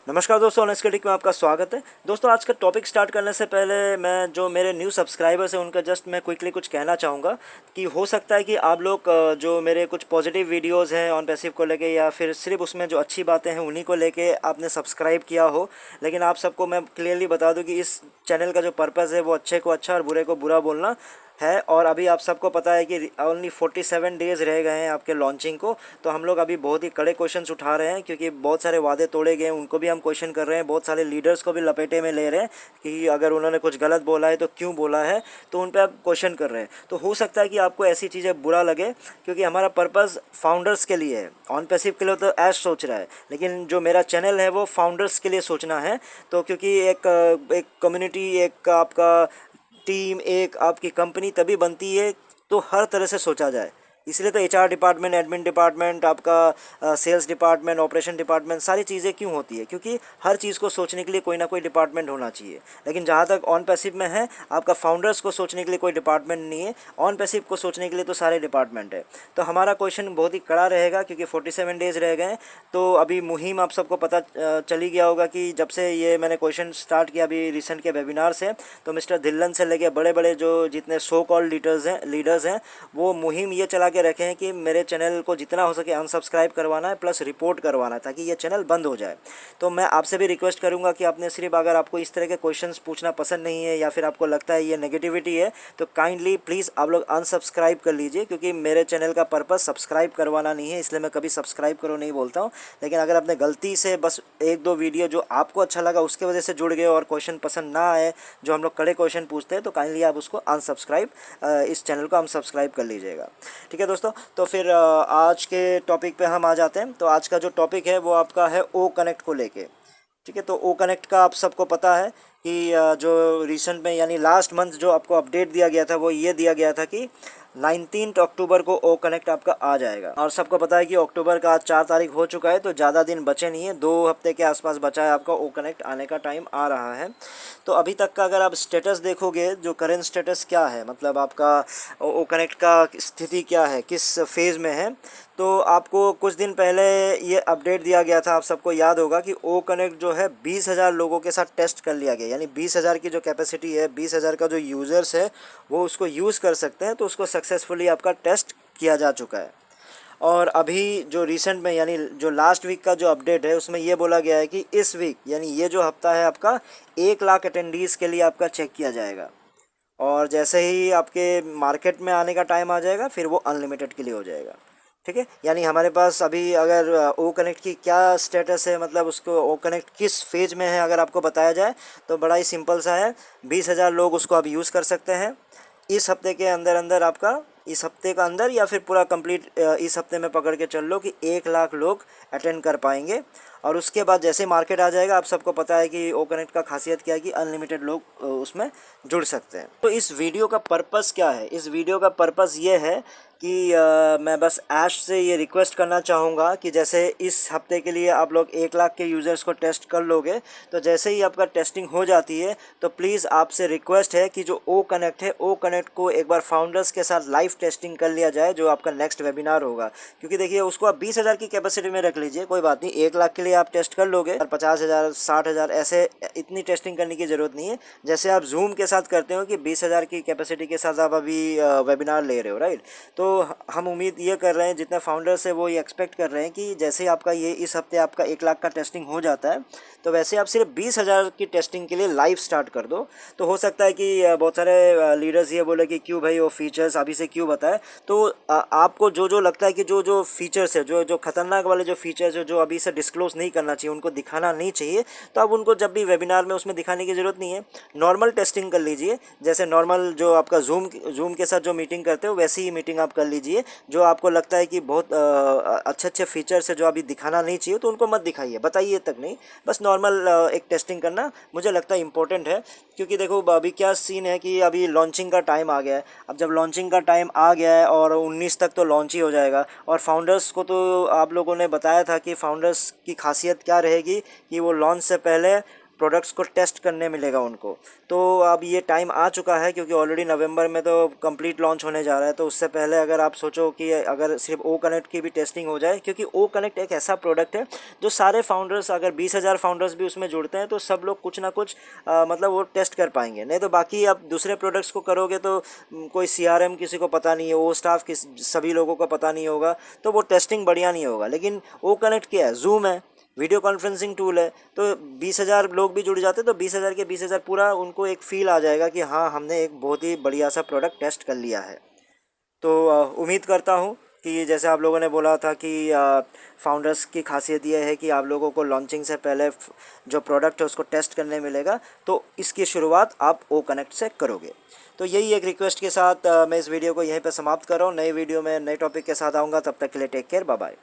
नमस्कार दोस्तों, honest critic में आपका स्वागत है। दोस्तों, आज का टॉपिक स्टार्ट करने से पहले मैं जो मेरे न्यू सब्सक्राइबर्स हैं उनका जस्ट मैं क्विकली कुछ कहना चाहूँगा कि हो सकता है कि आप लोग जो मेरे कुछ पॉजिटिव वीडियोस हैं ऑन पैसिव को लेके या फिर सिर्फ उसमें जो अच्छी बातें हैं उन्हीं को लेके आपने सब्सक्राइब किया हो। लेकिन आप सबको मैं क्लियरली बता दूँ कि इस चैनल का जो पर्पज़ है वो अच्छे को अच्छा और बुरे को बुरा बोलना है। और अभी आप सबको पता है कि ओनली 47 डेज़ रह गए हैं आपके लॉन्चिंग को। तो हम लोग अभी बहुत ही कड़े क्वेश्चंस उठा रहे हैं क्योंकि बहुत सारे वादे तोड़े गए हैं, उनको भी हम क्वेश्चन कर रहे हैं। बहुत सारे लीडर्स को भी लपेटे में ले रहे हैं कि अगर उन्होंने कुछ गलत बोला है तो क्यों बोला है, तो उन पर आप क्वेश्चन कर रहे हैं। तो हो सकता है कि आपको ऐसी चीज़ें बुरा लगे क्योंकि हमारा पर्पज़ फाउंडर्स के लिए है। ऑन पैसिव के लिए तो ऐश सोच रहा है, लेकिन जो मेरा चैनल है वो फाउंडर्स के लिए सोचना है। तो क्योंकि एक कम्युनिटी, एक आपका टीम, एक आपकी कंपनी तभी बनती है तो हर तरह से सोचा जाए। इसलिए तो एचआर डिपार्टमेंट, एडमिन डिपार्टमेंट, आपका सेल्स डिपार्टमेंट, ऑपरेशन डिपार्टमेंट, सारी चीज़ें क्यों होती है? क्योंकि हर चीज़ को सोचने के लिए कोई ना कोई डिपार्टमेंट होना चाहिए। लेकिन जहाँ तक ऑन पैसिव में है, आपका फाउंडर्स को सोचने के लिए कोई डिपार्टमेंट नहीं है, ऑन पैसिव को सोचने के लिए तो सारे डिपार्टमेंट है। तो हमारा क्वेश्चन बहुत ही कड़ा रहेगा क्योंकि 47 डेज़ रह गए हैं। तो अभी मुहिम आप सबको पता चली गया होगा कि जब से ये मैंने क्वेश्चन स्टार्ट किया अभी रिसेंट के वेबिनार से, तो मिस्टर धिल्लन से लेके बड़े बड़े जो जितने सो कॉल्ड लीडर्स हैं वो मुहिम ये चला के रखे हैं कि मेरे चैनल को जितना हो सके अनसब्सक्राइब करवाना है प्लस रिपोर्ट करवाना है ताकि ये चैनल बंद हो जाए। तो मैं आपसे भी रिक्वेस्ट करूंगा कि आपने सिर्फ, अगर आपको इस तरह के क्वेश्चंस पूछना पसंद नहीं है या फिर आपको लगता है ये नेगेटिविटी है, तो काइंडली प्लीज़ आप लोग अनसब्सक्राइब कर लीजिए। क्योंकि मेरे चैनल का पर्पज़ सब्सक्राइब करवाना नहीं है, इसलिए मैं कभी सब्सक्राइब करो नहीं बोलता हूँ। लेकिन अगर आपने गलती से बस एक दो वीडियो जो आपको अच्छा लगा उसके वजह से जुड़ गए और क्वेश्चन पसंद ना आए, जो हम लोग कड़े क्वेश्चन पूछते हैं, तो काइंडली आप उसको अनसब्सक्राइब, इस चैनल को अनसब्सक्राइब कर लीजिएगा। ठीक है दोस्तों, तो फिर आज के टॉपिक पे हम आ जाते हैं। तो आज का जो टॉपिक है वो आपका है ओ कनेक्ट को लेके। ठीक है, तो ओ कनेक्ट का आप सबको पता है कि जो रिसेंट में यानी लास्ट मंथ जो आपको अपडेट दिया गया था वो ये दिया गया था कि 19 अक्टूबर को ओ कनेक्ट आपका आ जाएगा। और सबको पता है कि अक्टूबर का आज 4 तारीख हो चुका है, तो ज़्यादा दिन बचे नहीं है, 2 हफ्ते के आसपास बचा है, आपका ओ कनेक्ट आने का टाइम आ रहा है। तो अभी तक का अगर आप स्टेटस देखोगे, जो करेंट स्टेटस क्या है, मतलब आपका ओ कनेक्ट का स्थिति क्या है, किस फेज़ में है, तो आपको कुछ दिन पहले ये अपडेट दिया गया था। आप सबको याद होगा कि ओ कनेक्ट जो है 20,000 लोगों के साथ टेस्ट कर लिया गया, यानी 20,000 की जो कैपेसिटी है, 20,000 का जो यूज़र्स है वो उसको यूज़ कर सकते हैं। तो उसको सक्सेसफुली आपका टेस्ट किया जा चुका है। और अभी जो रिसेंट में यानी जो लास्ट वीक का जो अपडेट है उसमें ये बोला गया है कि इस वीक यानी ये जो हफ्ता है आपका 1 लाख अटेंडीज़ के लिए आपका चेक किया जाएगा। और जैसे ही आपके मार्केट में आने का टाइम आ जाएगा फिर वो अनलिमिटेड के लिए हो जाएगा। ठीक है, यानी हमारे पास अभी अगर ओ कनेक्ट की क्या स्टेटस है, मतलब उसको ओ कनेक्ट किस फेज में है अगर आपको बताया जाए तो बड़ा ही सिंपल सा है। 20,000 लोग उसको अब यूज़ कर सकते हैं। इस हफ्ते के अंदर अंदर आपका, इस हफ्ते का अंदर या फिर पूरा कंप्लीट इस हफ्ते में पकड़ के चल लो कि 1 लाख लोग अटेंड कर पाएंगे। और उसके बाद जैसे मार्केट आ जाएगा, आप सबको पता है कि ओ कनेक्ट का खासियत क्या है कि अनलिमिटेड लोग उसमें जुड़ सकते हैं। तो इस वीडियो का पर्पज़ क्या है? इस वीडियो का पर्पज़ ये है कि मैं बस ऐश से ये रिक्वेस्ट करना चाहूँगा कि जैसे इस हफ्ते के लिए आप लोग 1 लाख के यूज़र्स को टेस्ट कर लोगे, तो जैसे ही आपका टेस्टिंग हो जाती है तो प्लीज़ आपसे रिक्वेस्ट है कि जो ओ कनेक्ट है, ओ कनेक्ट को एक बार फाउंडर्स के साथ लाइव टेस्टिंग कर लिया जाए, जो आपका नेक्स्ट वेबिनार होगा। क्योंकि देखिए, उसको आप 20,000 की कैपेसिटी में रख लीजिए, कोई बात नहीं, 1 लाख के लिए आप टेस्ट कर लोगे। 50,000, 60,000 ऐसे इतनी टेस्टिंग करने की ज़रूरत नहीं है। जैसे आप जूम के साथ करते हो कि 20,000 की कैपेसिटी के साथ आप अभी वेबिनार ले रहे हो, राइट? तो हम उम्मीद ये कर रहे हैं, जितने फाउंडर्स है वो ये एक्सपेक्ट कर रहे हैं कि जैसे आपका ये इस हफ्ते आपका 1 लाख का टेस्टिंग हो जाता है तो वैसे आप सिर्फ 20,000 की टेस्टिंग के लिए लाइव स्टार्ट कर दो। तो हो सकता है कि बहुत सारे लीडर्स ये बोले कि क्यों भाई वो फीचर्स अभी से क्यों बताए। तो आपको जो जो लगता है कि जो जो फीचर्स है, जो जो खतरनाक वाले जो फीचर्स है, जो अभी से डिस्क्लोज नहीं करना चाहिए, उनको दिखाना नहीं चाहिए, तो आप उनको जब भी वेबिनार में उसमें दिखाने की ज़रूरत नहीं है। नॉर्मल टेस्टिंग कर लीजिए, जैसे नॉर्मल जो आपका जूम के साथ जो मीटिंग करते हो वैसी ही मीटिंग आप कर लीजिए। जो आपको लगता है कि बहुत अच्छे अच्छे फीचर्स है जो अभी दिखाना नहीं चाहिए, तो उनको मत दिखाइए, बताइए तक नहीं, बस नॉर्मल एक टेस्टिंग करना मुझे लगता है इंपॉर्टेंट है। क्योंकि देखो अभी क्या सीन है कि अभी लॉन्चिंग का टाइम आ गया है। अब जब लॉन्चिंग का टाइम आ गया है और 19 तक तो लॉन्च ही हो जाएगा, और फाउंडर्स को तो आप लोगों ने बताया था कि फाउंडर्स की खासियत क्या रहेगी कि वो लॉन्च से पहले प्रोडक्ट्स को टेस्ट करने मिलेगा उनको। तो अब ये टाइम आ चुका है, क्योंकि ऑलरेडी नवंबर में तो कंप्लीट लॉन्च होने जा रहा है। तो उससे पहले अगर आप सोचो कि अगर सिर्फ ओ कनेक्ट की भी टेस्टिंग हो जाए, क्योंकि ओ कनेक्ट एक ऐसा प्रोडक्ट है जो सारे फाउंडर्स, अगर 20,000 फाउंडर्स भी उसमें जुड़ते हैं तो सब लोग कुछ ना कुछ मतलब वो टेस्ट कर पाएंगे। नहीं तो बाकी आप दूसरे प्रोडक्ट्स को करोगे तो कोई CRM किसी को पता नहीं है, वो स्टाफ किस सभी लोगों को पता नहीं होगा, तो वो टेस्टिंग बढ़िया नहीं होगा। लेकिन ओ कनेक्ट क्या है? जूम है, वीडियो कॉन्फ्रेंसिंग टूल है। तो 20,000 लोग भी जुड़ जाते तो 20,000 के 20,000 पूरा उनको एक फ़ील आ जाएगा कि हाँ, हमने एक बहुत ही बढ़िया सा प्रोडक्ट टेस्ट कर लिया है। तो उम्मीद करता हूँ कि जैसे आप लोगों ने बोला था कि फाउंडर्स की खासियत यह है कि आप लोगों को लॉन्चिंग से पहले जो प्रोडक्ट है उसको टेस्ट करने मिलेगा, तो इसकी शुरुआत आप ओ कनेक्ट से करोगे। तो यही एक रिक्वेस्ट के साथ मैं इस वीडियो को यहीं पर समाप्त कर रहा हूँ। नई वीडियो में नए टॉपिक के साथ आऊँगा, तब तक के लिए टेक केयर, बाय बाय।